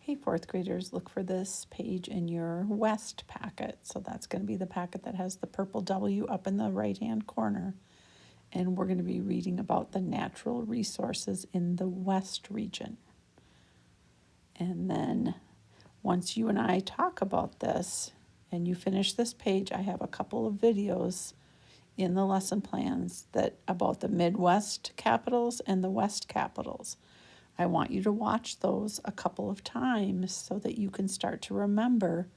Hey, fourth graders, look for this page in your West packet. So that's going to be the packet that has the purple W up in the right-hand corner. And we're going to be reading about the natural resources in the West region. And then once you and I talk about this and you finish this page, I have a couple of videos in the lesson plans that about the Midwest capitals and the West capitals. I want you to watch those a couple of times so that you can start to remember.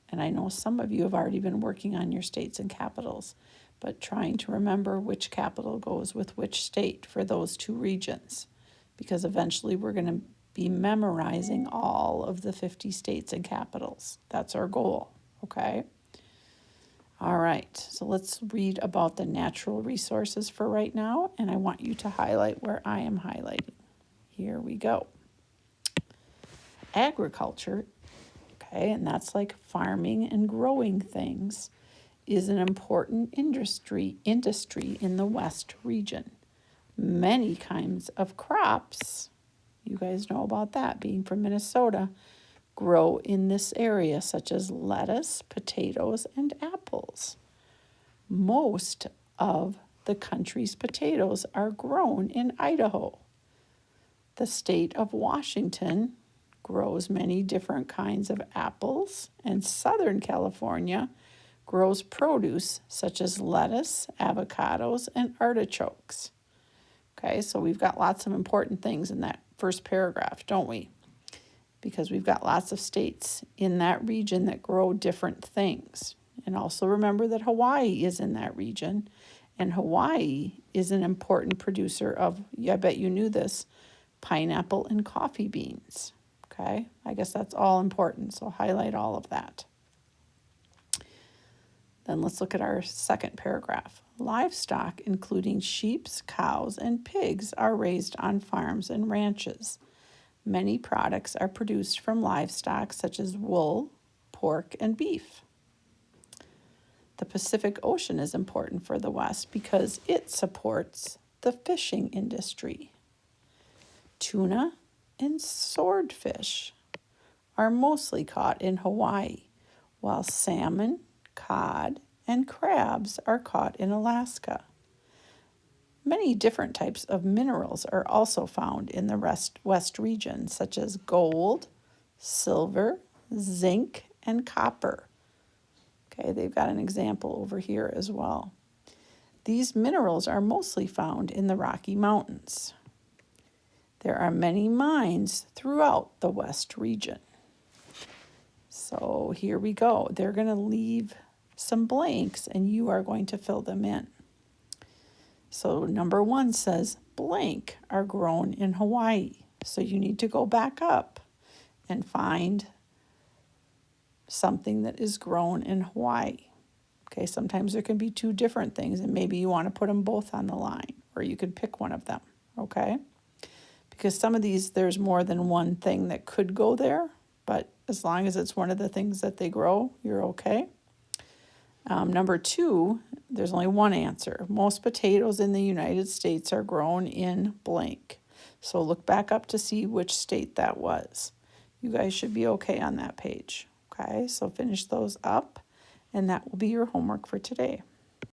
And I know some of you have already been working on your states and capitals, but trying to remember which capital goes with which state for those two regions, because eventually we're going to be memorizing all of the 50 states and capitals. That's our goal, okay? All right, so let's read about the natural resources for right now, and I want you to highlight where I am highlighting. Here we go. Agriculture, okay, and that's like farming and growing things, is an important industry in the West region. Many kinds of crops, you guys know about that, being from Minnesota, grow in this area, such as lettuce, potatoes, and apples. Most of the country's potatoes are grown in Idaho. The state of Washington grows many different kinds of apples, and Southern California grows produce such as lettuce, avocados, and artichokes. Okay, so we've got lots of important things in that first paragraph, don't we? Because we've got lots of states in that region that grow different things. And also remember that Hawaii is in that region, and Hawaii is an important producer of, I bet you knew this, pineapple and coffee beans. Okay, I guess that's all important, so highlight all of that. Then let's look at our second paragraph. Livestock, including sheep, cows, and pigs, are raised on farms and ranches. Many products are produced from livestock, such as wool, pork, and beef. The Pacific Ocean is important for the West because it supports the fishing industry. Tuna and swordfish are mostly caught in Hawaii, while salmon, cod, and crabs are caught in Alaska. Many different types of minerals are also found in the West region, such as gold, silver, zinc, and copper. Okay, they've got an example over here as well. These minerals are mostly found in the Rocky Mountains. There are many mines throughout the West region. So here we go. They're going to leave some blanks and you are going to fill them in. So number 1 says blank are grown in Hawaii. So you need to go back up and find something that is grown in Hawaii. Okay, sometimes there can be two different things and maybe you want to put them both on the line, or you could pick one of them, okay? Because some of these, there's more than one thing that could go there, but as long as it's one of the things that they grow, you're okay. Number 2, there's only one answer. Most potatoes in the United States are grown in blank. So look back up to see which state that was. You guys should be okay on that page. Okay, so finish those up, and that will be your homework for today.